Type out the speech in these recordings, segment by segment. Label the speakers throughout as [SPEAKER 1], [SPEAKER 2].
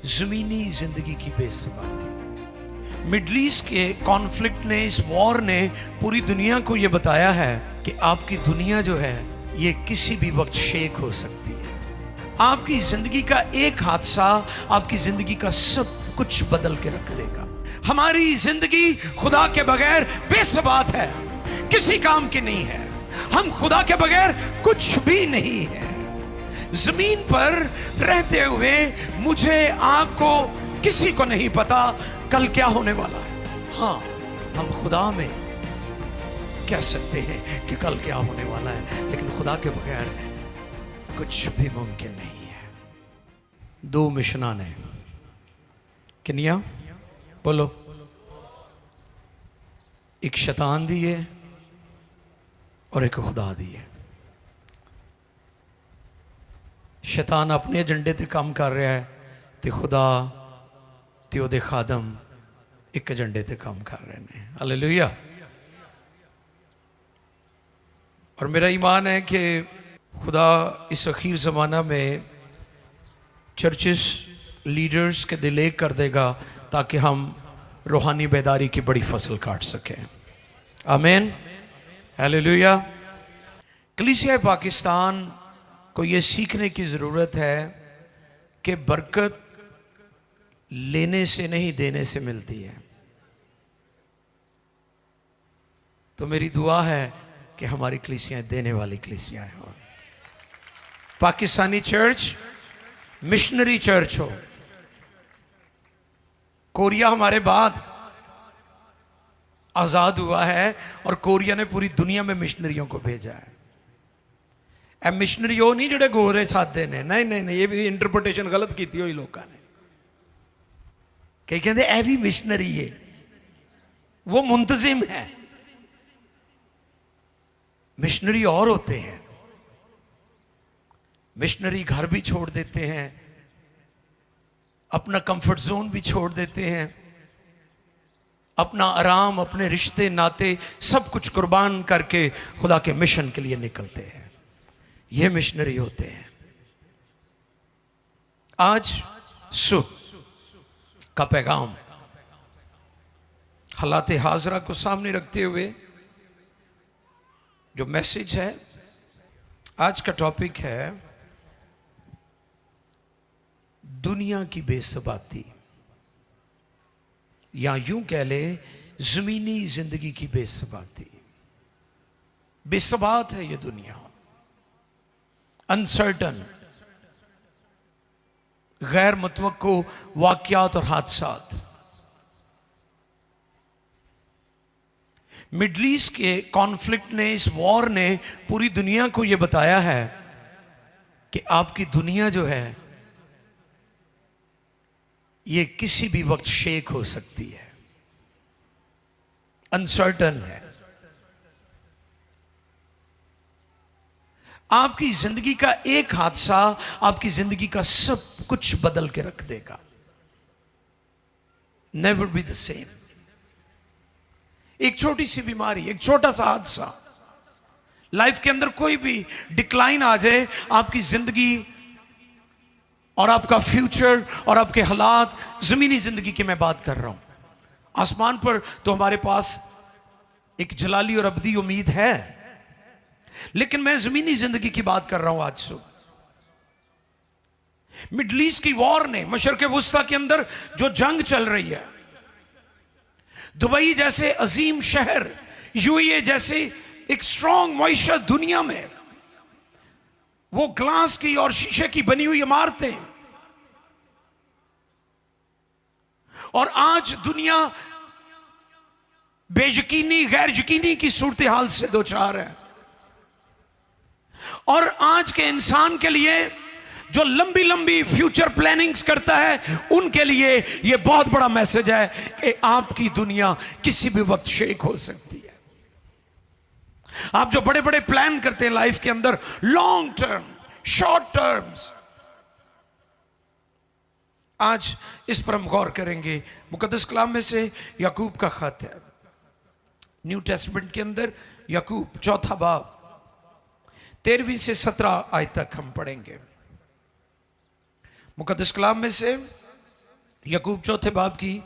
[SPEAKER 1] जमीनी जिंदगी की बेसबाती। मिडल ईस्ट के कॉन्फ्लिक्ट ने, इस वॉर ने पूरी दुनिया को यह बताया है कि आपकी दुनिया जो है ये किसी भी वक्त शेक हो सकती है। आपकी जिंदगी का एक हादसा आपकी जिंदगी का सब कुछ बदल के रख देगा। हमारी जिंदगी खुदा के बगैर बेसबात है, किसी काम की नहीं है। हम खुदा के बगैर कुछ भी नहीं है। जमीन पर रहते हुए मुझे, आपको, किसी को नहीं पता कल क्या होने वाला है। हाँ, हम खुदा में कह सकते हैं कि कल क्या होने वाला है, लेकिन खुदा के बगैर कुछ भी मुमकिन नहीं है। दो मिशना ने, किनिया बोलो, एक शैतान दी है और एक खुदा दी है। शैतान अपने एजेंडे ते काम कर रहा है ते खुदा ते ओदे खादम एक एजेंडे ते काम कर रहे हैं। हालेलुया। और मेरा ईमान है कि खुदा इस अखीर ज़माना में चर्चेस लीडर्स के दिल एक कर देगा ताकि हम रूहानी बेदारी की बड़ी फसल काट सकें। आमीन, हालेलुया। कलीसिया पाकिस्तान को ये सीखने की ज़रूरत है कि बरकत लेने से नहीं, देने से मिलती है। तो मेरी दुआ है कि हमारी कलीसियाँ देने वाली कलीसियाँ हो। पाकिस्तानी चर्च मिशनरी चर्च हो। कोरिया हमारे बाद आज़ाद हुआ है और कोरिया ने पूरी दुनिया में मिशनरियों को भेजा है। ए मिशनरी वो नहीं जोड़े गोरे साधे ने, नहीं नहीं नहीं, ये भी इंटरप्रिटेशन गलत की हुई लोगों ने। कई कहते ए भी मिशनरी है, वो मुंतजिम है। मिशनरी और होते हैं, मिशनरी घर भी छोड़ देते हैं, अपना कंफर्ट जोन भी छोड़ देते हैं, अपना आराम, अपने रिश्ते नाते सब कुछ कुर्बान करके खुदा के मिशन के लिए निकलते हैं। ये मिशनरी होते हैं। आज सुबह का पैगाम हालात हाजरा को सामने रखते हुए जो मैसेज है, आज का टॉपिक है दुनिया की बेसबाती, या यूं कह ले जमीनी जिंदगी की बेसबाती। बेसबात है ये दुनिया, अनसर्टन, गैर मुतवक्को वाकयात और हादसात। मिडल ईस्ट के कॉन्फ्लिक्ट ने, इस वॉर ने पूरी दुनिया को यह बताया है कि आपकी दुनिया जो है ये किसी भी वक्त शेक हो सकती है, अनसर्टन है। आपकी जिंदगी का एक हादसा आपकी जिंदगी का सब कुछ बदल के रख देगा। Never be the same. एक छोटी सी बीमारी, एक छोटा सा हादसा, लाइफ के अंदर कोई भी डिक्लाइन आ जाए, आपकी जिंदगी और आपका फ्यूचर और आपके हालात, जमीनी जिंदगी की मैं बात कर रहा हूं। आसमान पर तो हमारे पास एक जलाली और अबदी उम्मीद है, लेकिन मैं जमीनी जिंदगी की बात कर रहा हूं आज सुबह। मिडल ईस्ट की वॉर ने, मशरक़े वुस्ता के अंदर जो जंग चल रही है, दुबई जैसे अजीम शहर, यूएई जैसे एक स्ट्रॉन्ग मईशत दुनिया में, वो ग्लास की और शीशे की बनी हुई इमारतें, और आज दुनिया बेयकीनी, गैर यकीनी की सूरत हाल से दो चार है। और आज के इंसान के लिए जो लंबी लंबी फ्यूचर प्लानिंग्स करता है, उनके लिए यह बहुत बड़ा मैसेज है कि आपकी दुनिया किसी भी वक्त शेक हो सकती है। आप जो बड़े बड़े प्लान करते हैं लाइफ के अंदर, लॉन्ग टर्म, शॉर्ट टर्म्स, आज इस पर हम गौर करेंगे। मुकद्दस कलाम में से याकूब का खत है, न्यू टेस्टमेंट के अंदर याकूब 4 बाब 13 से 17 आयत तक हम पढ़ेंगे। मुकद्दस कलाम में से यकूब चौथे बाब की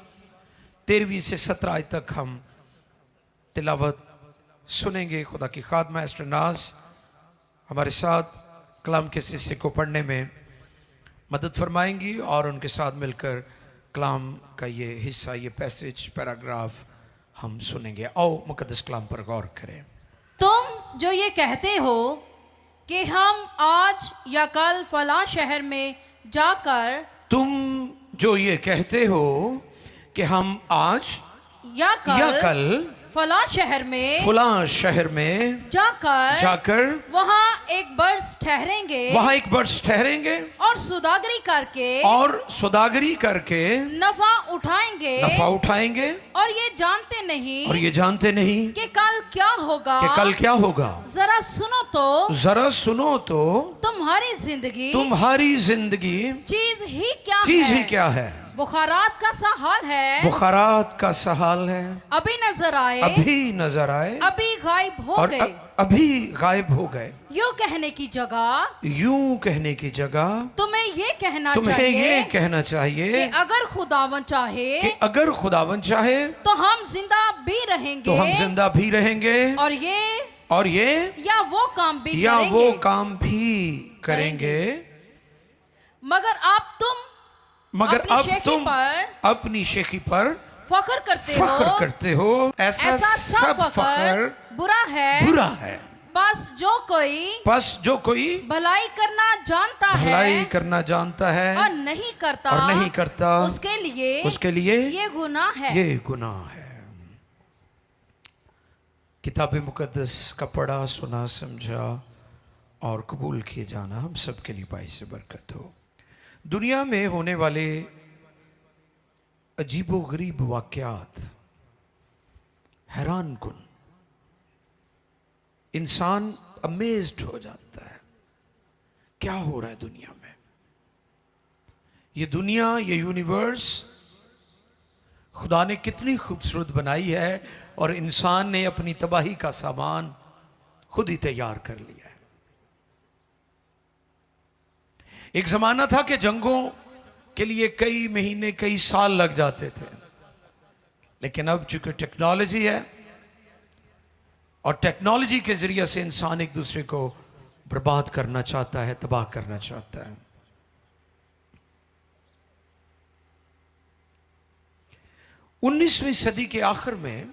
[SPEAKER 1] 13वीं से 17 आयत तक हम तिलावत सुनेंगे। खुदा की खादमा एस्टर नाज हमारे साथ कलाम के हिस्से को पढ़ने में मदद फरमाएंगी और उनके साथ मिलकर कलाम का ये हिस्सा, ये पैसेज, पैराग्राफ हम सुनेंगे। आओ मुकद्दस कलाम पर गौर करें।
[SPEAKER 2] तुम जो ये कहते हो कि हम आज या कल फलां शहर में जाकर,
[SPEAKER 1] तुम जो ये कहते हो कि हम आज
[SPEAKER 2] या कल फलां शहर में जाकर वहाँ एक बरस ठहरेंगे और सौदागरी करके नफा उठाएंगे और ये जानते नहीं कि कल क्या होगा। जरा सुनो तो तुम्हारी जिंदगी चीज ही क्या है। बुखारात का सा हाल है। अभी नजर आए अभी गायब हो गए। यूं कहने की जगह तुम्हें ये कहना चाहिए कि अगर खुदावन चाहे तो हम जिंदा भी रहेंगे और ये या वो काम भी करेंगे। मगर अब तुम अपनी शेखी पर फख्र करते हो। ऐसा सब फख्र बुरा है। बस जो कोई भलाई करना जानता है और नहीं करता उसके लिए ये गुनाह है। किताब मुकद्दस का पढ़ा, सुना, समझा और कबूल किए जाना हम सबके लिए बाइस बरकत हो। दुनिया में होने वाले अजीबोगरीब वाक़यात हैरान कुन, इंसान अमेज्ड हो जाता है क्या हो रहा है दुनिया में। ये दुनिया, ये यूनिवर्स खुदा ने कितनी खूबसूरत बनाई है और इंसान ने अपनी तबाही का सामान खुद ही तैयार कर लिया है। एक जमाना था कि जंगों के लिए कई महीने, कई साल लग जाते थे, लेकिन अब चूंकि टेक्नोलॉजी है और टेक्नोलॉजी के जरिए से इंसान एक दूसरे को बर्बाद करना चाहता है, तबाह करना चाहता है। उन्नीसवीं सदी के आखिर में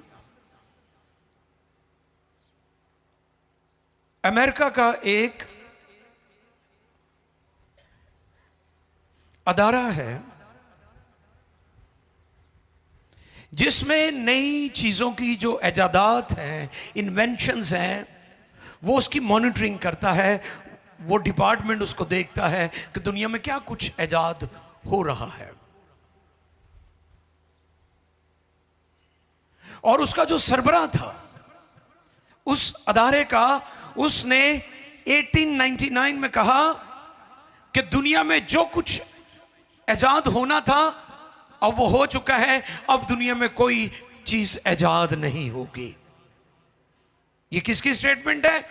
[SPEAKER 2] अमेरिका का एक अदारा है जिसमें नई चीजों की जो इजादात हैं, इन्वेंशंस हैं, वो उसकी मॉनिटरिंग करता है। वो डिपार्टमेंट उसको देखता है कि दुनिया में क्या कुछ इजाद हो रहा है। और उसका जो सरबराह था उस अदारे का, उसने 1899 में कहा कि दुनिया में जो कुछ इजाद होना था अब वो हो चुका है, अब दुनिया में कोई चीज इजाद नहीं होगी। ये किसकी स्टेटमेंट है?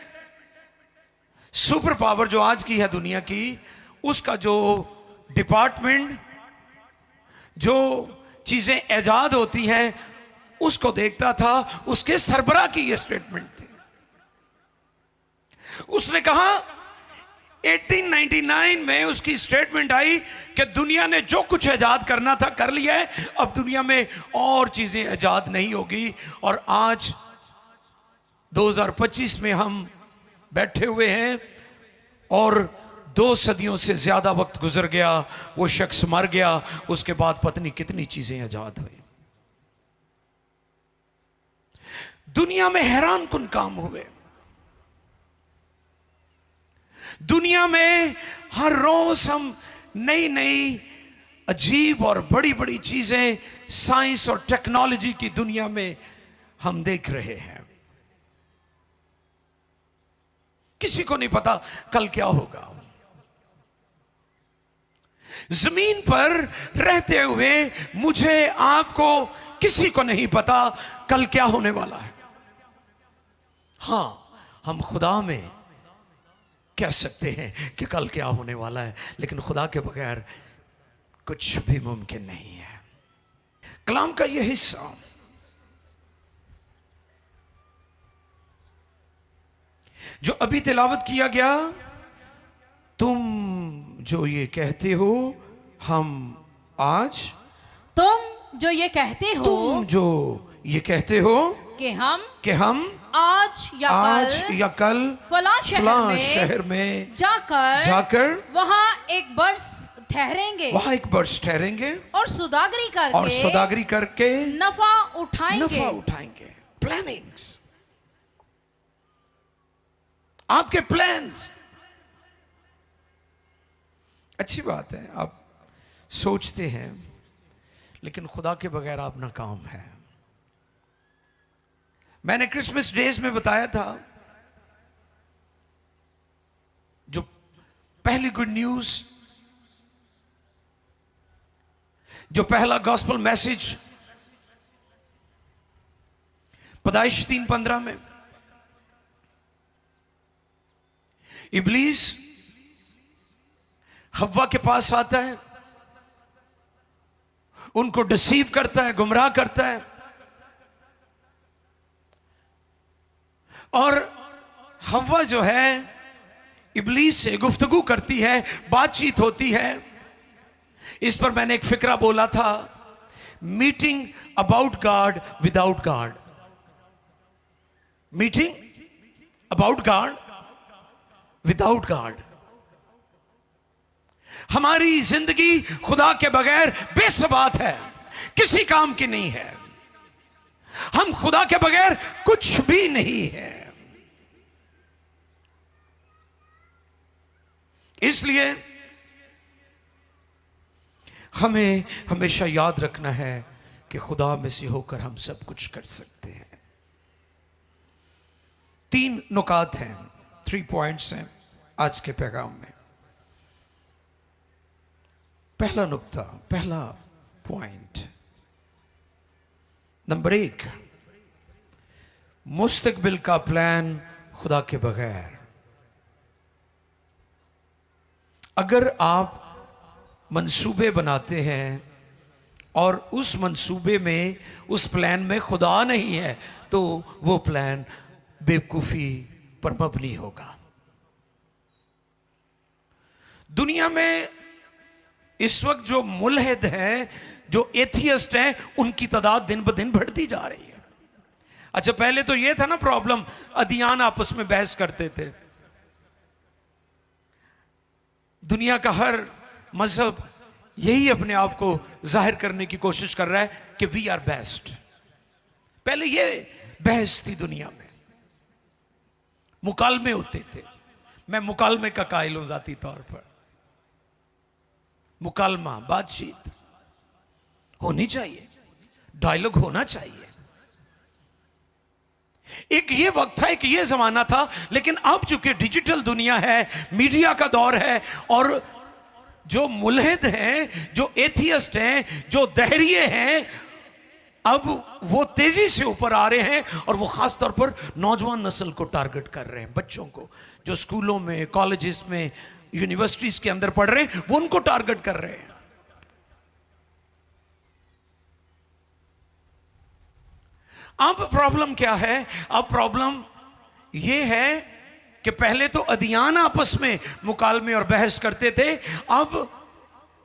[SPEAKER 2] सुपर पावर जो आज की है दुनिया की, उसका जो डिपार्टमेंट जो चीजें इजाद होती हैं उसको देखता था, उसके सरबराह की ये स्टेटमेंट थी। उसने कहा 1899 में उसकी स्टेटमेंट आई कि दुनिया ने जो कुछ इजाद करना था कर लिया है, अब दुनिया में और चीजें इजाद नहीं होगी। और आज 2025 में हम बैठे हुए हैं और 2 सदियों से ज्यादा वक्त गुजर गया, वो शख्स मर गया, उसके बाद पता नहीं कितनी चीजें इजाद हुई। दुनिया में हैरान कुन काम हुए। दुनिया में हर रोज हम नई नई अजीब और बड़ी बड़ी चीजें साइंस और टेक्नोलॉजी की दुनिया में हम देख रहे हैं। किसी को नहीं पता कल क्या होगा। जमीन पर रहते हुए मुझे, आपको, किसी को नहीं पता कल क्या होने वाला है। हां, हम खुदा में कह सकते हैं कि कल क्या होने वाला है, लेकिन खुदा के बगैर कुछ भी मुमकिन नहीं है। कलाम का यह हिस्सा जो अभी तिलावत किया गया, तुम जो ये कहते हो हम आज,
[SPEAKER 3] तुम जो ये कहते हो
[SPEAKER 2] तुम जो ये कहते हो
[SPEAKER 3] कि हम
[SPEAKER 2] आज या कल
[SPEAKER 3] फलां
[SPEAKER 2] शहर में
[SPEAKER 3] जाकर वहाँ एक बरस ठहरेंगे और सौदागरी करके नफा
[SPEAKER 2] उठाएंगे। प्लानिंग्स, आपके प्लान्स। अच्छी बात है, आप सोचते हैं, लेकिन खुदा के बगैर आप नाकाम है। मैंने क्रिसमस डेज में बताया था, जो पहली गुड न्यूज, जो पहला गॉस्पेल मैसेज पैदाइश 3:15 में इब्लीस हव्वा के पास आता है, उनको डिसीव करता है, गुमराह करता है, और हव्वा जो है इब्लीस से गुफ्तगू करती है, बातचीत होती है। इस पर मैंने एक फिक्रा बोला था, meeting about God without God. Meeting about God without God. हमारी जिंदगी खुदा के बगैर बेसबात है, किसी काम की नहीं है। हम खुदा के बगैर कुछ भी नहीं है। इसलिए हमें हमेशा याद रखना है कि खुदा में से होकर हम सब कुछ कर सकते हैं। 3 नुकात हैं, 3 पॉइंट्स हैं आज के पैगाम में। पहला नुक्ता, पहला पॉइंट, नंबर 1, मुस्तकबिल का प्लान खुदा के बगैर। अगर आप मंसूबे बनाते हैं और उस मंसूबे में, उस प्लान में खुदा नहीं है, तो वो प्लान बेवकूफी पर मबनी होगा। दुनिया में इस वक्त जो मुल्हिद हैं, जो एथियस्ट हैं, उनकी तादाद दिन ब दिन बढ़ती जा रही है। अच्छा, पहले तो ये था ना प्रॉब्लम, अदियान आपस में बहस करते थे। दुनिया का हर मजहब यही अपने आप को जाहिर करने की कोशिश कर रहा है कि वी आर बेस्ट। पहले ये बहस थी दुनिया में, मुकालमे होते थे। मैं मुकालमे का कायल हूं जाती तौर पर। मुकालमा, बातचीत होनी चाहिए, डायलॉग होना चाहिए। एक ये वक्त था, एक ये जमाना था, लेकिन अब चूंकि डिजिटल दुनिया है, मीडिया का दौर है, और जो मुल्हिद हैं, जो एथियस्ट हैं, जो दहरिये हैं, अब वो तेजी से ऊपर आ रहे हैं, और वो खास तौर पर नौजवान नस्ल को टारगेट कर रहे हैं। बच्चों को जो स्कूलों में, कॉलेजेस में, यूनिवर्सिटीज के अंदर पढ़ रहे हैं, वो उनको टारगेट कर रहे हैं। अब प्रॉब्लम क्या है? अब प्रॉब्लम यह है कि पहले तो अदियान आपस में मुकालमे और बहस करते थे। अब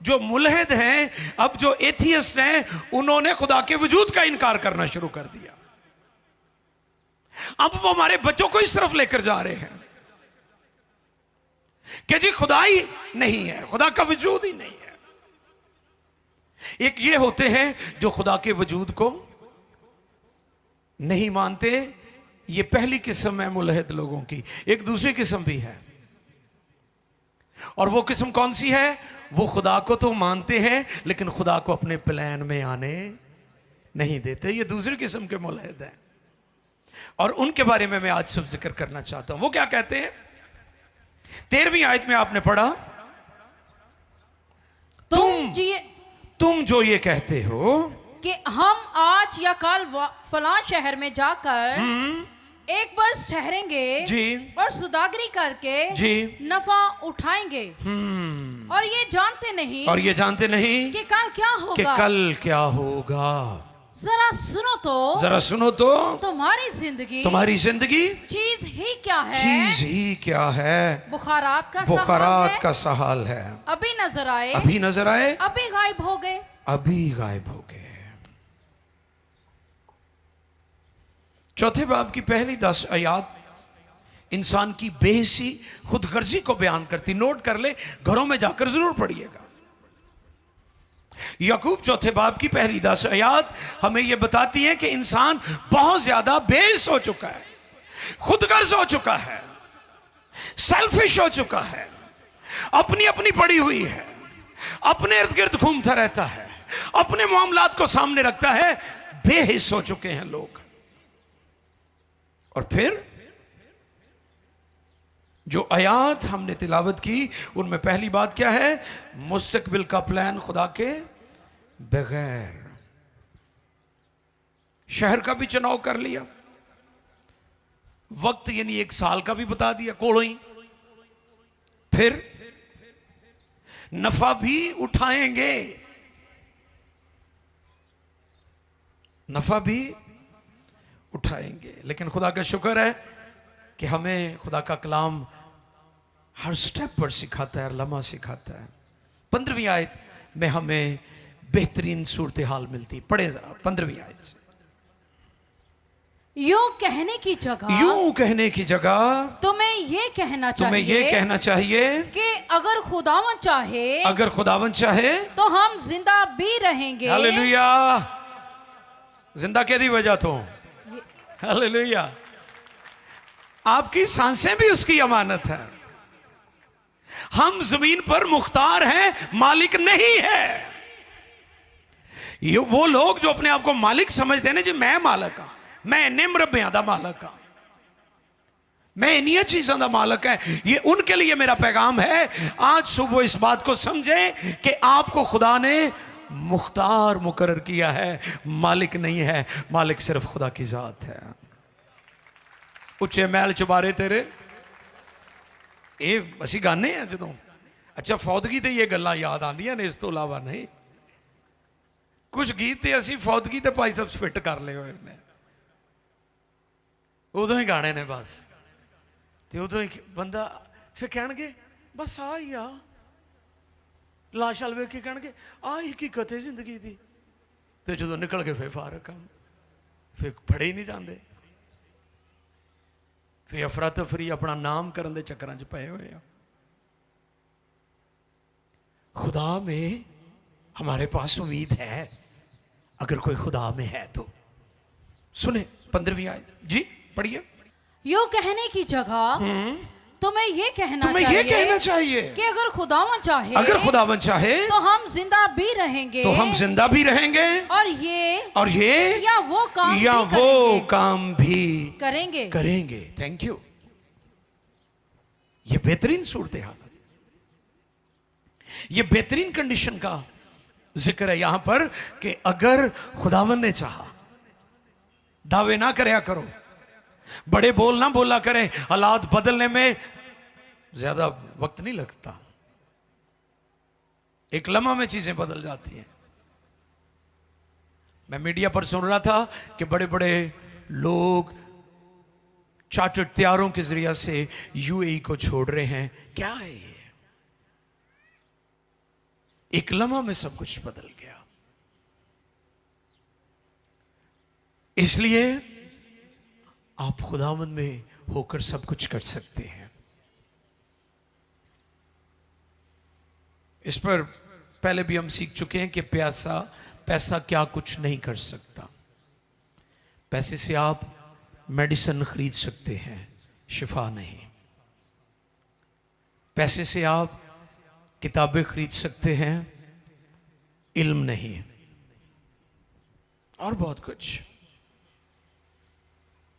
[SPEAKER 2] जो मुल्हिद हैं, अब जो एथियस्ट हैं, उन्होंने खुदा के वजूद का इनकार करना शुरू कर दिया। अब वो हमारे बच्चों को इस तरफ लेकर जा रहे हैं कि जी खुदा ही नहीं है, खुदा का वजूद ही नहीं है। एक ये होते हैं जो खुदा के वजूद को नहीं मानते, ये पहली किस्म है मुल्हिद लोगों की। एक दूसरी किस्म भी है, और वो किस्म कौन सी है? वो खुदा को तो मानते हैं, लेकिन खुदा को अपने प्लान में आने नहीं देते। ये दूसरी किस्म के मुल्हिद हैं, और उनके बारे में मैं आज सब जिक्र करना चाहता हूं। वो क्या कहते हैं? 13वीं आयत में आपने पढ़ा, तुम जो ये कहते हो
[SPEAKER 3] कि हम आज या कल फलां शहर में जाकर एक वर्ष ठहरेंगे
[SPEAKER 2] जी
[SPEAKER 3] और सौदागरी करके
[SPEAKER 2] जी
[SPEAKER 3] नफा उठाएंगे और ये जानते नहीं
[SPEAKER 2] और ये जानते नहीं
[SPEAKER 3] कि कल क्या
[SPEAKER 2] कि
[SPEAKER 3] होगा।
[SPEAKER 2] कल क्या होगा।
[SPEAKER 3] जरा सुनो तो तुम्हारी
[SPEAKER 2] तुम्हारी जिंदगी
[SPEAKER 3] चीज ही क्या है,
[SPEAKER 2] चीज ही क्या है,
[SPEAKER 3] बुखारात का
[SPEAKER 2] सहाल है।
[SPEAKER 3] अभी नजर आए,
[SPEAKER 2] अभी नजर आए,
[SPEAKER 3] अभी गायब हो गए,
[SPEAKER 2] अभी गायब हो गए। चौथे बाब की पहली 10 आयत इंसान की बेहिसी खुदगर्जी को बयान करती। नोट कर ले, घरों में जाकर जरूर पढ़िएगा। याकूब चौथे बाब की पहली 10 आयत हमें यह बताती है कि इंसान बहुत ज्यादा बेहिस हो चुका है, खुदगर्ज हो चुका है, सेल्फिश हो चुका है, अपनी अपनी पड़ी हुई है, अपने इर्द गिर्द घूमता रहता है, अपने मामलात को सामने रखता है। बेहिस हो चुके हैं लोग। और फिर जो आयात हमने तिलावत की उनमें पहली बात क्या है? मुस्तकबिल का प्लान खुदा के बगैर। शहर का भी चुनाव कर लिया, वक्त यानी 1 साल का भी बता दिया कोड़ो ही। फिर नफा भी उठाएंगे, नफा भी उठाएंगे। लेकिन खुदा का शुक्र है कि हमें खुदा का कलाम हर स्टेप पर सिखाता है, हर लम्हा सिखाता है। 15वीं आयत में हमें बेहतरीन सूरत हाल मिलती। पढ़े जरा 15वीं आयत से।
[SPEAKER 3] यूं कहने की जगह तुम्हें ये कहना चाहिए कि अगर खुदावन चाहे तो हम जिंदा भी रहेंगे।
[SPEAKER 2] हालेलुया। जिंदा कैदी वजह तो हालेलुया। आपकी सांसें भी उसकी अमानत है। हम जमीन पर मुख्तार हैं, मालिक नहीं है। ये वो लोग जो अपने आप को मालिक समझते हैं ना जी, मैं मालिक हां, मैं इन्ने मरब्बियां दा मालिक हां, मैं इन्हीं चीजों का मालिक है। ये उनके लिए मेरा पैगाम है। आज सुबह इस बात को समझे कि आपको खुदा ने मुख्तार मुकर्रर किया है, मालिक नहीं है। मालिक सिर्फ खुदा की जात है। उच्चे महल चुबारे तेरे, ये असी गाने हैं जो। अच्छा, फौतगी तो ये गल्लां याद आंदियां ने, इस तो इलावा नहीं। कुछ गीत तो असी फौतगी तो भाई सब फिट कर ले हुए ने, उदों ही गाने ने बस। तो उदों ही बंदा फिर कहणगे बस आ ही आ, लाश वाल वेख के कहणगे आ ही हकीकत है जिंदगी दी। तो जो निकल के फिर फारक काम, फिर फड़े ही नहीं जाते, फिर अफरा तफरी अपना नाम करने के चक्कर च पए हुए हैं। खुदा में हमारे पास उम्मीद है, अगर कोई खुदा में है तो। सुने 15वीं आयत जी, पढ़िए।
[SPEAKER 3] यूं कहने की जगह तुम्हें ये कहना चाहिए कि अगर खुदावन चाहे तो हम जिंदा भी रहेंगे और ये या वो काम भी
[SPEAKER 2] करेंगे। Thank you. ये बेहतरीन सूरत हाल, ये बेहतरीन कंडीशन का जिक्र है यहां पर कि अगर खुदावन ने चाहा। दावे ना करया करो, बड़े बोल ना बोला करें। हालात बदलने में ज्यादा वक्त नहीं लगता, एक लम्हा में चीजें बदल जाती हैं। मैं मीडिया पर सुन रहा था कि बड़े बड़े लोग चार्टर्ड तैयारों के जरिए से यूएई को छोड़ रहे हैं। क्या है ये? एक लम्हा में सब कुछ बदल गया। इसलिए आप खुदावंद में होकर सब कुछ कर सकते हैं। इस पर पहले भी हम सीख चुके हैं कि पैसा क्या कुछ नहीं कर सकता। पैसे से आप मेडिसिन खरीद सकते हैं, शिफा नहीं। पैसे से आप किताबें खरीद सकते हैं, इल्म नहीं, और बहुत कुछ।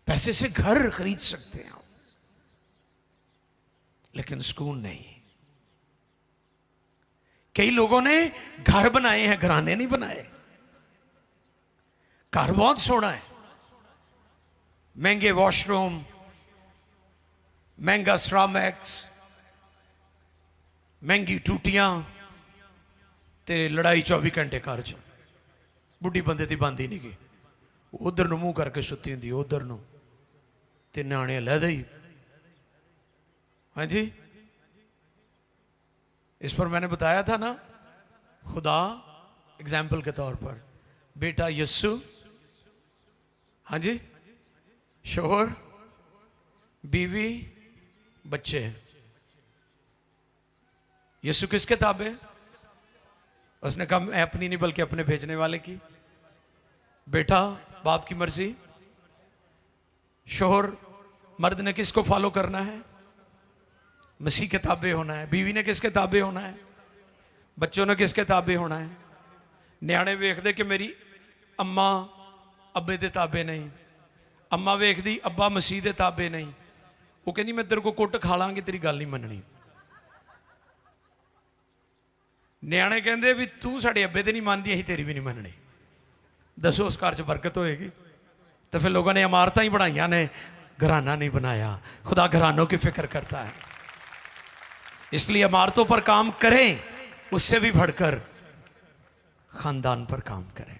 [SPEAKER 2] पैसे से घर खरीद सकते हैं, लेकिन सुकून नहीं। कई लोगों ने घर बनाए हैं, घराने नहीं बनाए। घर बहुत सोना है, महंगे वॉशरूम, महंगा स्ट्रामैक्स, महंगी टूटियां ते लड़ाई 24 घंटे घर च। बुढ़ी बंदे दी बांदी नहीं गई, उधर नूं मुंह करके सुती हुंदी, उधर नूं ते न्याणे अलहदा ही। हाँ जी, इस पर मैंने बताया था ना, खुदा एग्जाम्पल के तौर पर बेटा यस्सु, हाँ जी, शोहर, बीवी, बच्चे। यीशु किसके ताबे? उसने कहा मैं अपनी नहीं बल्कि अपने भेजने वाले की। बेटा बाप की मर्जी, शोहर मर्द ने किसको फॉलो करना है? मसीह के ताबे होना है। बीवी ने किसके ताबे होना है? बच्चों ने किसके ताबे होना है? न्याणे वेखदे कि मेरी अम्मा अब्बे दे ताबे नहीं, अम्मा वेखदी अब्बा मसीह दे ताबे नहीं, वो कहती मैं तेरे को कुट खा लांगी, तेरी गल नहीं मननी। न्याणे कहंदे भी तू साडे अब्बे दे नहीं मानदी, असीं तेरी भी नहीं मननी। दसो उस घर च बरकत होएगी? तो फिर लोगों ने इमारतां ही बनाइयां ने, घराना नहीं बनाया। खुदा घरानों की फिक्र करता है, इसलिए इमारतों पर काम करें, उससे भी बढ़कर खानदान पर काम करें,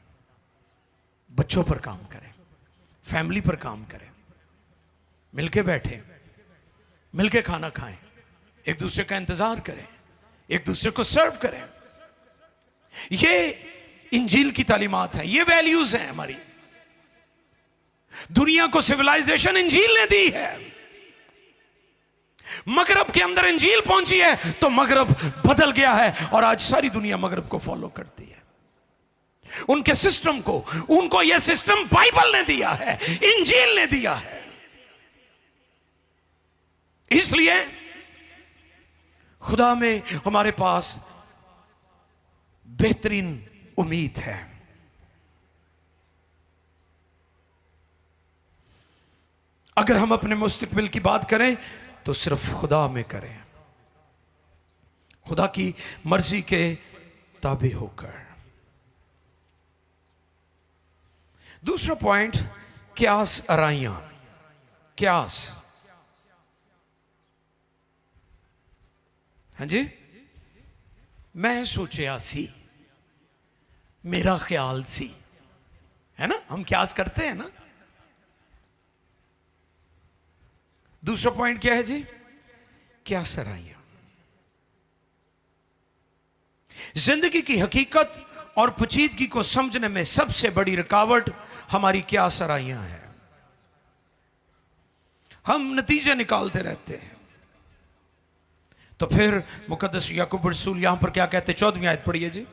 [SPEAKER 2] बच्चों पर काम करें, फैमिली पर काम करें, मिलके बैठें, मिलके खाना खाएं, एक दूसरे का इंतजार करें, एक दूसरे को सर्व करें। ये इंजील की तालीमात है, ये वैल्यूज हैं हमारी। दुनिया को सिविलाइजेशन इंजील ने दी है। मगरब के अंदर इंजील पहुंची है तो मगरब बदल गया है, और आज सारी दुनिया मगरब को फॉलो करती है। उनके सिस्टम को, उनको यह सिस्टम बाइबल ने दिया है, इंजील ने दिया है। इसलिए खुदा में हमारे पास बेहतरीन उम्मीद है। अगर हम अपने मुस्तकबिल की बात करें तो सिर्फ खुदा में करें, खुदा की मर्जी के ताबे होकर। दूसरा पॉइंट, क्यास आराइयां। क्यास, हाँ जी, मैं सोचा सी, मेरा ख्याल सी, है ना, हम क्यास करते हैं ना। दूसरा पॉइंट क्या है जी? क्यास आराइयां। जिंदगी की हकीकत और पेचीदगी को समझने में सबसे बड़ी रुकावट हमारी क्यास आराइयां है। हम नतीजे निकालते रहते हैं। तो फिर मुकद्दस याकूब रसूल यहां पर क्या कहते? 14वीं आयत पढ़िए जी।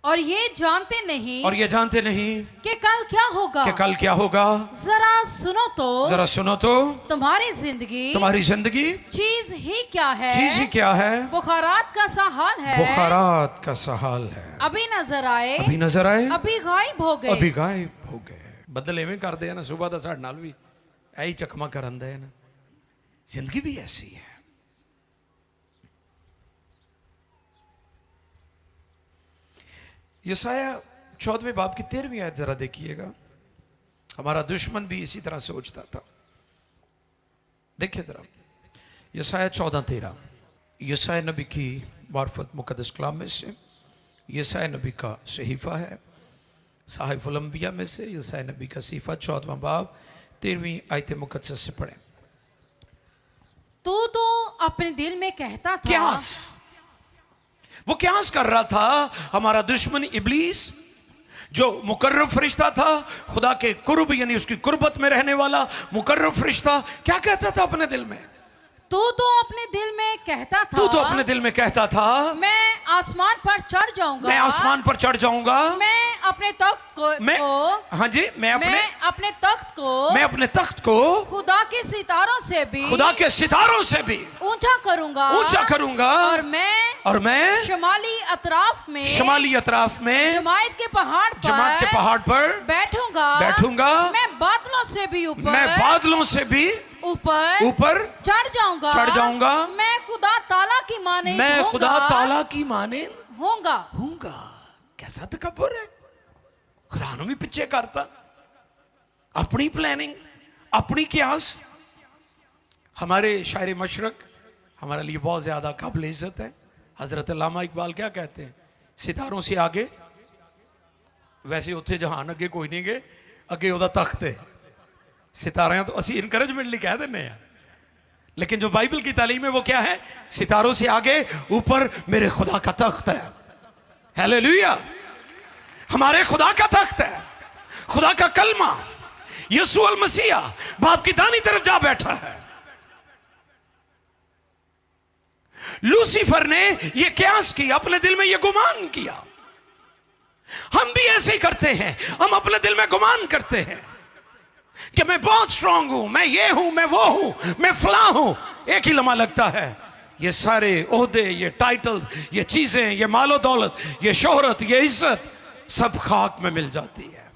[SPEAKER 3] और ये जानते नहीं,
[SPEAKER 2] और ये जानते नहीं
[SPEAKER 3] कि कल क्या होगा,
[SPEAKER 2] कि कल क्या होगा।
[SPEAKER 3] जरा सुनो तो,
[SPEAKER 2] जरा सुनो तो,
[SPEAKER 3] तुम्हारी जिंदगी,
[SPEAKER 2] तुम्हारी जिंदगी
[SPEAKER 3] चीज ही क्या है,
[SPEAKER 2] चीज ही क्या है,
[SPEAKER 3] बुखारात का सा हाल है,
[SPEAKER 2] बुखारात का सा हाल है।
[SPEAKER 3] अभी नजर आए,
[SPEAKER 2] अभी नजर आए,
[SPEAKER 3] अभी गायब हो गए,
[SPEAKER 2] अभी गायब हो गए। बदल एवें करते हैं ना, सुबह का साढ़े नाल भी ऐही चकमा करन दे ना। जिंदगी भी ऐसी है। यशाया 14वें बाब की 13वीं आयत जरा देखिएगा। हमारा दुश्मन भी इसी तरह सोचता था। देखिए जरा, यशाया 14:13, यशाया नबी की मार्फत मुकद्दस कलाम में से, यशाया नबी का सहीफा है, साहिफुल अंबिया में से यशाया नबी का सहीफा 14वां बाब 13वीं आयत मुकद्दस से पढ़ें।
[SPEAKER 3] तू तो अपने दिल में कहता था,
[SPEAKER 2] क्यास, वो क्यास कर रहा था। हमारा दुश्मन इब्लीस, जो मुकर्रब फरिश्ता था, खुदा के कुर्ब यानी उसकी कुर्बत में रहने वाला मुकर्रब फरिश्ता, क्या कहता था अपने दिल में?
[SPEAKER 3] तू तो अपने दिल में कहता था,
[SPEAKER 2] तू तो अपने दिल में कहता था,
[SPEAKER 3] मैं आसमान पर चढ़ जाऊंगा,
[SPEAKER 2] मैं आसमान पर चढ़ जाऊंगा,
[SPEAKER 3] मैं अपने तख्त को,
[SPEAKER 2] हाँ जी, मैं
[SPEAKER 3] अपने तख्त को,
[SPEAKER 2] मैं अपने तख्त को
[SPEAKER 3] खुदा के सितारों से भी,
[SPEAKER 2] खुदा के सितारों से भी
[SPEAKER 3] ऊंचा करूंगा,
[SPEAKER 2] ऊंचा करूंगा,
[SPEAKER 3] और मैं
[SPEAKER 2] शमाली अतराफ में
[SPEAKER 3] जमायत के पहाड़ पर
[SPEAKER 2] बैठूंगा,
[SPEAKER 3] मैं बादलों से भी
[SPEAKER 2] ऊपर
[SPEAKER 3] चढ़ जाऊंगा, मैं खुदा ताला की माने होऊंगा।
[SPEAKER 2] कैसा तकब्बुर है! खुदा ने भी पिछे करता, अपनी प्लानिंग, अपनी क्यास। हमारे शायर मशरक हमारे लिए बहुत ज्यादा काबिल इज्जत है। हजरत अल्लामा इकबाल क्या कहते हैं, सितारों से आगे, वैसे उत्थे जहान अगे कोई नहीं गए, अगे ओदा तख्त है। सितारे तो असी इनकरेजमेंटली कह देने हैं, लेकिन जो बाइबल की तालीम है वो क्या है, सितारों से आगे ऊपर मेरे खुदा का तख्त है। हालेलुया, हमारे खुदा का तख्त है, खुदा का कलमा यीशु अल मसीहा बाप की दानी तरफ जा बैठा है। लूसीफर ने यह क्यास किया, अपने दिल में यह गुमान किया। हम भी ऐसे ही करते हैं, हम अपने दिल में गुमान करते हैं कि मैं बहुत स्ट्रांग हूं, मैं ये हूं, मैं वो हूं, मैं फला हूं। एक ही लम्हा लगता है ये सारे ओहदे, ये टाइटल्स, ये चीजें, ये मालो दौलत, ये शोहरत, ये इज्जत सब खाक में मिल जाती है।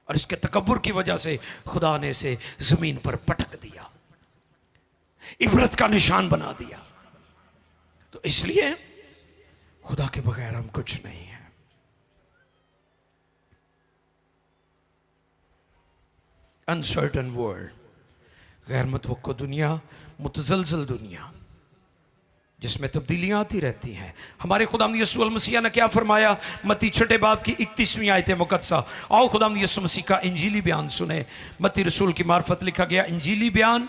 [SPEAKER 2] और इसके तकब्बुर की वजह से खुदा ने इसे जमीन पर पटक दिया, इबरत का निशान बना दिया। तो इसलिए खुदा के बगैर हम कुछ नहीं है। अनसर्टन वर्ल्ड, गैर मुतवक्को दुनिया, मुतजलजल दुनिया जिसमें तब्दीलियां आती रहती हैं। हमारे खुदावंद यीशु मसीह ने क्या फरमाया, मत्ती 6 बाब की 31वीं आयत मुकद्दसा। आओ खुदावंद यीशु मसीह का इंजीली बयान सुने। मत्ती रसूल की मार्फत लिखा गया इंजीली बयान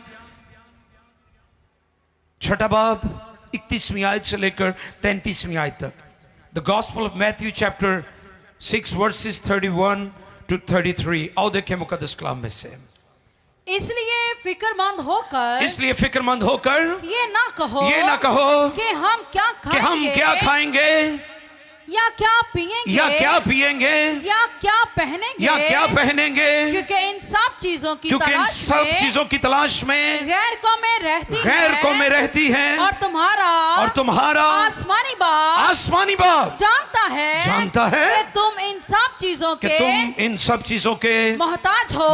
[SPEAKER 2] 6 बाब 31वीं आयत से लेकर 33वीं आयत तक। The gospel of Matthew chapter 6 versus 31 to 33। आओ देखें मुकद्दस कलाम में से।
[SPEAKER 3] इसलिए फिक्रमंद होकर ये ना कहो कि हम क्या खाएंगे या क्या पिएंगे या क्या पहनेंगे, क्योंकि इन सब चीजों की तलाश में गैर कौमें रहती हैं, और तुम्हारा आसमानी बाप जानता है कि तुम इन सब चीजों के मोहताज हो,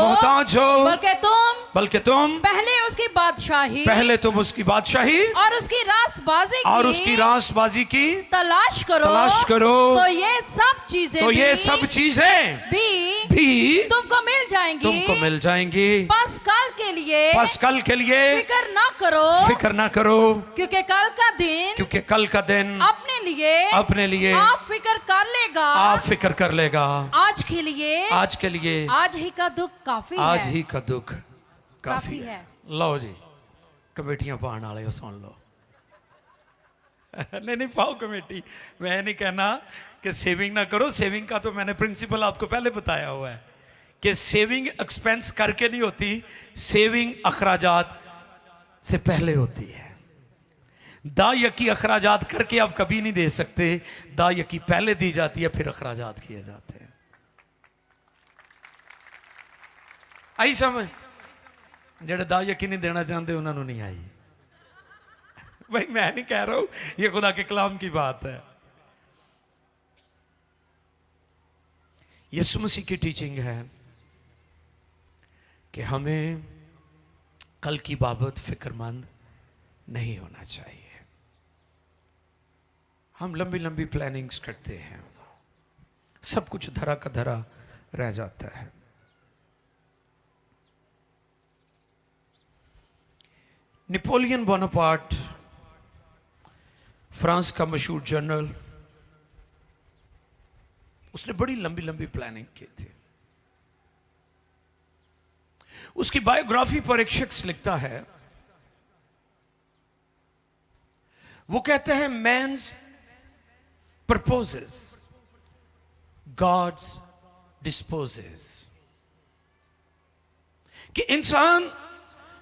[SPEAKER 3] बल्कि तुम पहले तुम उसकी बादशाही और उसकी रासबाजी की तलाश करो, तो ये सब चीजें भी तुमको मिल जाएंगी। बस कल के लिए फिक्र ना करो, क्योंकि कल का दिन अपने लिए आप फिक्र कर लेगा। आज के लिए आज ही का दुख काफी है। लो जी, कमेटियां पाने वाले हो सुन लो। नहीं पाओ कमेटी। मैं नहीं कहना कि सेविंग ना करो, सेविंग का तो मैंने प्रिंसिपल आपको पहले बताया हुआ है कि सेविंग एक्सपेंस करके नहीं होती, सेविंग अखराजात से पहले होती है। दायकी अखराजात करके आप कभी नहीं दे सकते, दायकी पहले दी जाती है फिर अखराजात किए जाते हैं। आई समझ? जेड़े दायकी नहीं देना चाहते उन्होंने नहीं आई। भाई मैं नहीं कह रहा हूं, ये खुदा के कलाम की बात है। यीशु मसीह की टीचिंग है कि हमें कल की बाबत फिक्रमंद नहीं होना चाहिए। हम लंबी लंबी प्लानिंग्स करते हैं, सब कुछ धरा का धरा रह जाता है। नेपोलियन बोनापार्ट, फ्रांस का मशहूर जनरल, उसने बड़ी लंबी लंबी प्लानिंग की थी। उसकी बायोग्राफी पर एक शख्स लिखता है, वो कहते हैं मैन्स प्रपोजेस, गॉड्स डिस्पोजेस। कि इंसान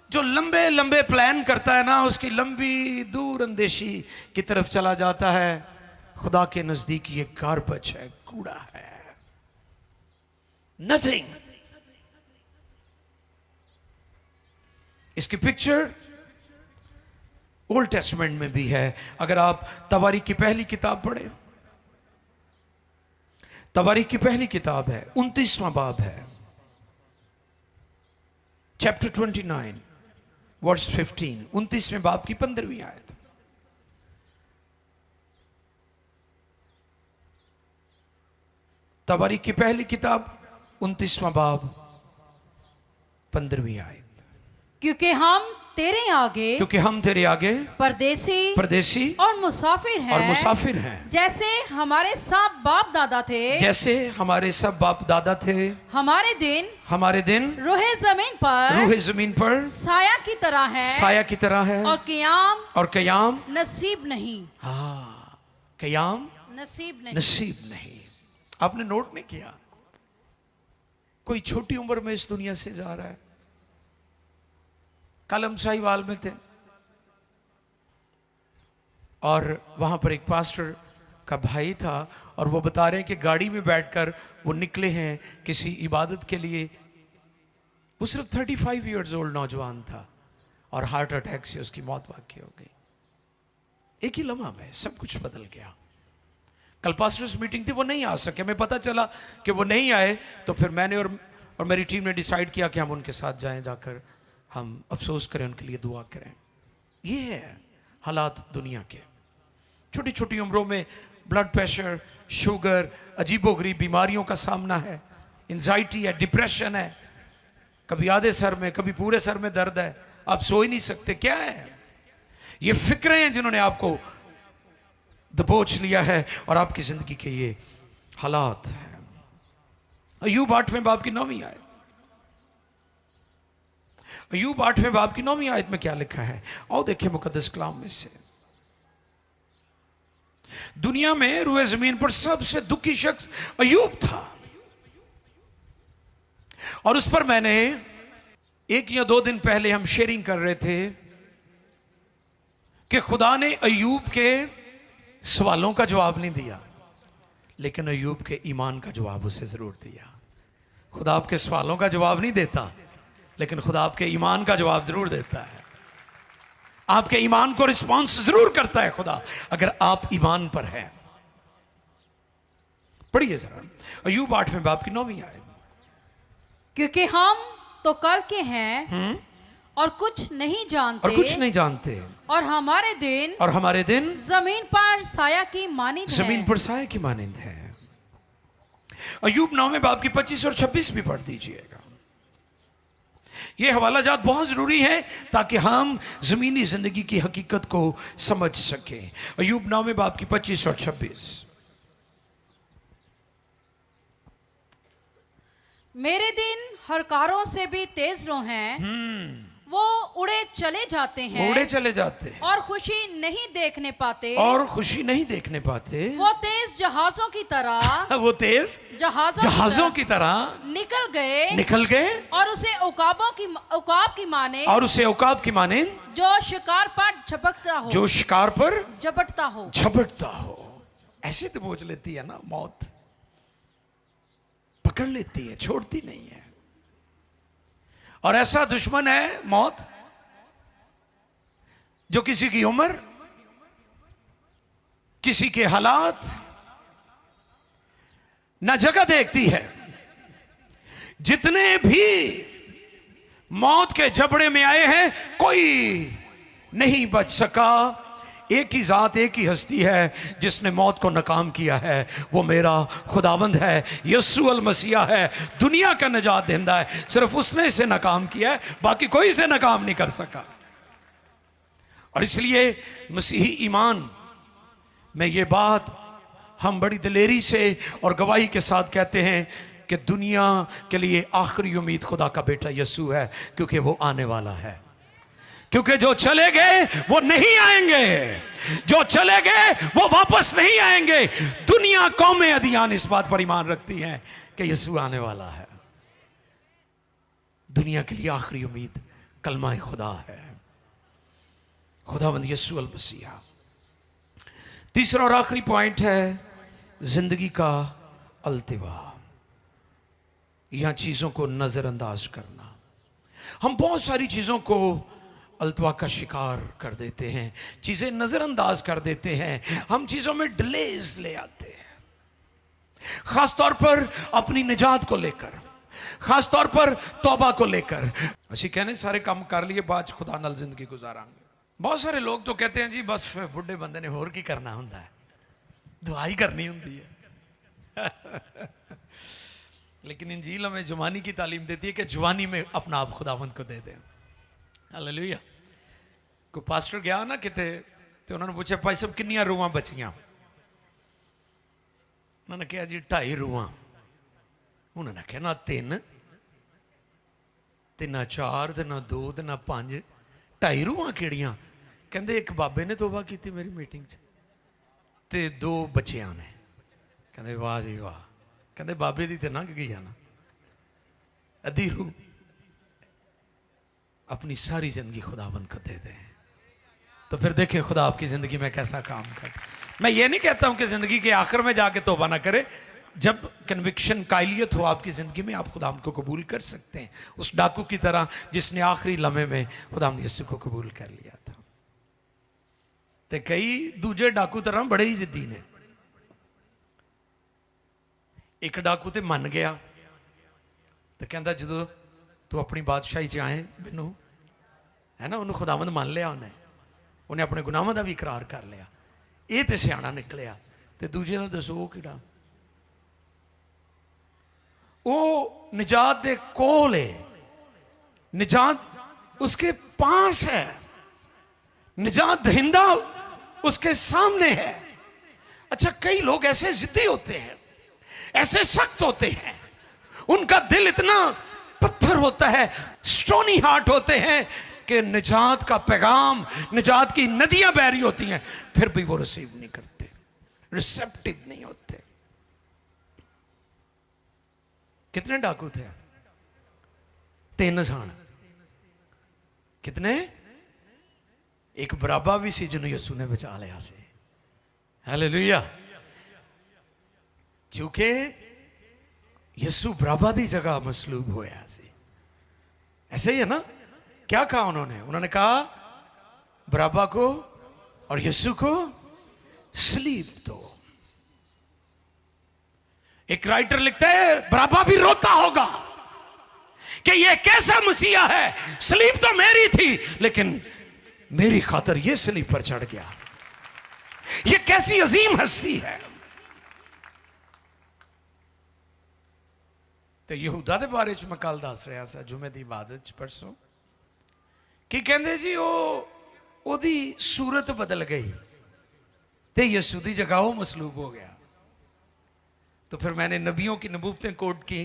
[SPEAKER 3] जो लंबे लंबे प्लान करता है ना, उसकी लंबी दूर अंदेशी की तरफ चला जाता है। खुदा के नजदीक ये गार्बेज है, कूड़ा है, नथिंग। इसकी पिक्चर ओल्ड टेस्टमेंट में भी है। अगर आप तवारीख की पहली किताब पढ़े, तवारीख की पहली किताब है, 29वां बाब है, चैप्टर 29 वर्स 15, 29वें बाब की 15वीं आयत।
[SPEAKER 2] तवारीख की पहली किताब 29वां बाब 15वीं आयत।
[SPEAKER 3] क्योंकि हम तेरे आगे
[SPEAKER 2] परदेसी
[SPEAKER 3] और मुसाफिर हैं
[SPEAKER 2] जैसे हमारे सब बाप दादा थे हमारे दिन
[SPEAKER 3] रूहे जमीन पर साया की तरह है और क़याम नसीब नहीं।
[SPEAKER 2] हाँ, क़याम नसीब नहीं। आपने नोट नहीं किया, कोई छोटी उम्र में इस दुनिया से जा रहा है। कल हम साहिवाल में थे और वहां पर एक पास्टर का भाई था और वो बता रहे हैं कि गाड़ी में बैठकर वो निकले हैं किसी इबादत के लिए। वो सिर्फ 35 इयर्स ओल्ड नौजवान था और हार्ट अटैक से उसकी मौत वाक़ई हो गई। एक ही लम्हा में सब कुछ बदल गया। कल पास्टर्स मीटिंग थी, वो नहीं आ सके। हमें पता चला कि वो नहीं आए तो फिर मैंने और मेरी टीम ने डिसाइड किया कि हम उनके साथ जाएं, जाकर हम अफसोस करें, उनके लिए दुआ करें। ये है हालात दुनिया के। छोटी छोटी उम्रों में ब्लड प्रेशर, शुगर, अजीबोगरीब बीमारियों का सामना है, एंजाइटी है, डिप्रेशन है, कभी आधे सर में कभी पूरे सर में दर्द है, आप सो ही नहीं सकते। क्या है ये फिक्रें हैं जिन्होंने आपको दबोच लिया है और आपकी जिंदगी के ये हालात हैं। अय्यूब 8वें बाब की 9वीं आयत। अय्यूब 8वें बाब की 9वीं आयत में क्या लिखा है, आओ देखें मुकद्दस कलाम में से। दुनिया में रूए जमीन पर सबसे दुखी शख्स अय्यूब था और उस पर मैंने 1 या 2 दिन पहले हम शेयरिंग कर रहे थे कि खुदा ने अय्यूब के सवालों का जवाब नहीं दिया, लेकिन अय्यूब के ईमान का जवाब उसे जरूर दिया। खुदा आपके सवालों का जवाब नहीं देता, लेकिन खुदा आपके ईमान का जवाब जरूर देता है। आपके ईमान को रिस्पॉन्स जरूर करता है खुदा, अगर आप ईमान पर हैं। पढ़िए जरा अय्यूब 8वें बाब की 9वीं आयत।
[SPEAKER 3] क्योंकि हम तो कल के हैं और कुछ नहीं जानते और हमारे दिन जमीन पर साया की मानिंद है।
[SPEAKER 2] अय्यूब 9वें बाब की 25 और 26 भी पढ़ दीजिएगा। ये हवाला जात बहुत जरूरी है ताकि हम जमीनी जिंदगी की हकीकत को समझ सकें। अय्यूब 9वें बाब की 25 और 26।
[SPEAKER 3] मेरे दिन हरकारों से भी तेज रो हैं, वो उड़े चले जाते हैं और खुशी नहीं देखने पाते। वो तेज जहाजों की तरह निकल गए और उसे उकाब की माने जो शिकार पर
[SPEAKER 2] झपटता हो। ऐसे तो बोझ लेती है ना मौत, पकड़ लेती है, छोड़ती नहीं है। और ऐसा दुश्मन है मौत जो किसी की उम्र, किसी के हालात ना जगह देखती है। जितने भी मौत के जबड़े में आए हैं कोई नहीं बच सका। एक ही जात, एक ही हस्ती है जिसने मौत को नाकाम किया है, वो मेरा खुदावंद है, यस्सु अल मसीहा है, दुनिया का निजात देंदा है। सिर्फ उसने इसे नाकाम किया है, बाकी कोई इसे नाकाम नहीं कर सका। और इसलिए मसीही ईमान में ये बात हम बड़ी दिलेरी से और गवाही के साथ कहते हैं कि दुनिया के लिए आखिरी उम्मीद खुदा का बेटा यस्सु है, क्योंकि वो आने वाला है। क्योंकि जो चले गए वो नहीं आएंगे, जो चले गए वो वापस नहीं आएंगे। दुनिया, कौमें, अदियान इस बात पर ईमान रखती हैं कि यीशु आने वाला है। दुनिया के लिए आखिरी उम्मीद कलमा खुदा है, खुदावंद यीशु अल मसीहा। तीसरा और आखिरी पॉइंट है जिंदगी का अल्तिवा, यहां चीजों को नजरअंदाज करना। हम बहुत सारी चीजों को अल्तवा का शिकार कर देते हैं, चीजें नजरअंदाज कर देते हैं, हम चीजों में डिलेज ले आते हैं, खासतौर पर अपनी निजात को लेकर, खासतौर पर तौबा को लेकर। ਅਸੀਂ कहने सारे काम कर लिए, बाद खुदा नाल जिंदगी गुजारांगे। बहुत सारे लोग तो कहते हैं जी बस बुढ़े बंदे ने होर की करना हुंदा है, दुआ ही करनी हुंदी है।
[SPEAKER 1] लेकिन इंजील हमें जवानी की तालीम देती है कि जवानी में अपना आप खुदावंद को दे दें। हालेलुया। कोई पास्टर गया ना किते तो उन्होंने पूछा भाई साहब किन्नियां रूहां बचियां? उन्होंने कहा जी 2.5 रूहां। उन्होंने कहा ना 3 ते ना 4 ते ना 2 ते ना 5, 2.5 रूहां केड़ियां? कहंदे एक बाबे ने तौबा की मेरी मीटिंग च ते 2 बच्चियां ने। कहंदे वाह जी वाह। कहंदे बाबे दी ते लंघ गई ना अद्धी रूह। अपनी सारी जिंदगी खुदावंद को दे दें तो फिर देखें खुदा आपकी जिंदगी में कैसा काम कर। मैं ये नहीं कहता हूं कि जिंदगी के आखिर में जाके तौबा ना करे। जब कन्विक्शन कायलियत हो आपकी जिंदगी में आप खुदाम को कबूल कर सकते हैं, उस डाकू की तरह जिसने आखिरी लम्हे में खुदाम यीशु को कबूल कर लिया था। तो कई दूजे डाकू तरह बड़े ही जिद्दी ने। एक डाकू तो मन गया तो कहता जो तू अपनी बादशाही च आए मैनू है ना, उन्होंने खुदावंद मान लिया, उन्हें अपने गुनाहों का भी इकरार कर लिया। ये तो सियाना निकलिया। तो दूजे का दसो वो किड़ा? वो निजात दे कोल है, निजात उसके पास है, निजात दहिंदा उसके सामने है। अच्छा, कई लोग ऐसे जिद्दी होते हैं, ऐसे सख्त होते हैं, उनका दिल इतना पत्थर होता है, स्टोनी हार्ट होते हैं कि निजात का पैगाम, निजात की नदियां बह रही होती हैं, फिर भी वो रिसीव नहीं करते, रिसेप्टिव नहीं होते। कितने डाकू थे? 3 जन। कितने? एक बराबा भी सी जिन्होंने यीशु ने बचा लिया से। हालेलुया। क्योंकि यीशु बराबा की जगह मसलूब होया सी। ऐसे ही है ना? क्या कहा उन्होंने? उन्होंने कहा बराबा को और यीशु को सलीब दो। एक राइटर लिखता है बराबा भी रोता होगा कि ये कैसा मसीहा है, सलीब तो मेरी थी लेकिन मेरी खातर ये सलीब पर चढ़ गया। ये कैसी अजीम हस्ती है। तो यहूदा के बारे में कल दस रहा था जुमे की इबादत परसों कि कहते जी ओदी सूरत बदल गई तो यीशु की जगह वो मसलूब हो गया। तो फिर मैंने नबियों की नबूवतें कोट की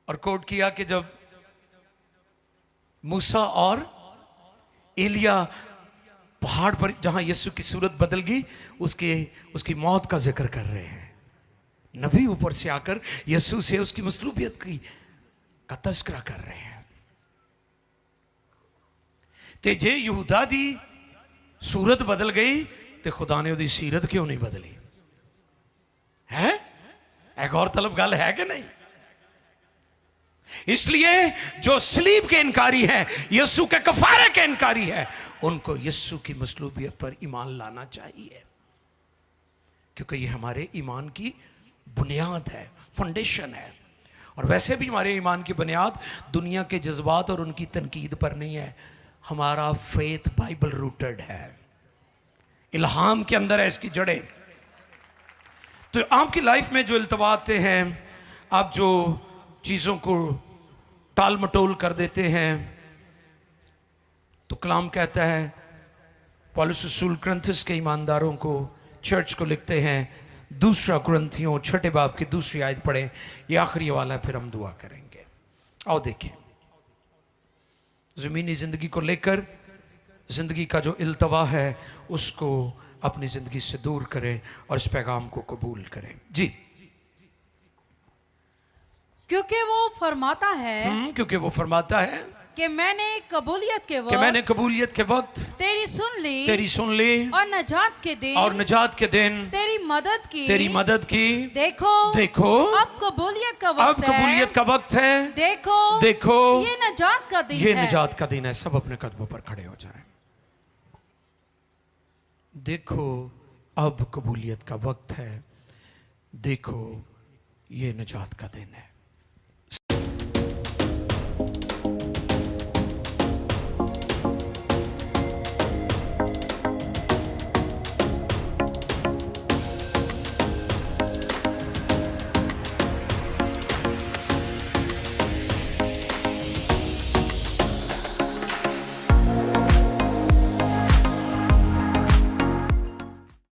[SPEAKER 1] और कोट किया कि जब मूसा और एलिया पहाड़ पर जहां यीशु की सूरत बदल गई उसकी मौत का जिक्र कर रहे हैं। नबी ऊपर से आकर यीशु से उसकी मसलूबियत का तस्करा कर रहे हैं। ते जे यहूदा दी सूरत बदल गई तो खुदा ने उसकी सीरत क्यों नहीं बदली? है एक और तलब गल है कि नहीं? इसलिए जो सलीब के इनकारी है, यीशु के कफारे के इनकारी है, उनको यीशु की मसलूबियत पर ईमान लाना चाहिए, क्योंकि ये हमारे ईमान की बुनियाद है, फाउंडेशन है। और वैसे भी हमारे ईमान की बुनियाद दुनिया के जज्बात और उनकी तनकीद पर नहीं है। हमारा फेथ बाइबल रूटेड है, इल्हाम के अंदर है इसकी जड़ें। तो आपकी लाइफ में जो इल्तवा आते हैं, आप जो चीज़ों को टाल मटोल कर देते हैं, तो कलाम कहता है, पौलुस रसूल कुरिन्थियों के ईमानदारों को, चर्च को लिखते हैं, 2 कुरिन्थियों 6 बाब की 2 आयत पढ़ें। ये आखिरी वाला, फिर हम दुआ करेंगे। आओ देखें, ज़मीनी ज़िंदगी को लेकर ज़िंदगी का जो इल्तवा है उसको अपनी ज़िंदगी से दूर करें और इस पैगाम को कबूल करें। जी,
[SPEAKER 3] क्योंकि वो फरमाता है
[SPEAKER 1] क्योंकि वो फरमाता है
[SPEAKER 3] कि मैंने कबूलियत के वक्त तेरी सुन ली और नजात के दिन तेरी मदद की। देखो अब कबूलियत का वक्त है। देखो ये
[SPEAKER 1] नजात का दिन है। सब अपने कदमों पर खड़े हो जाएं। देखो अब कबूलियत का वक्त है। देखो ये नजात का दिन है।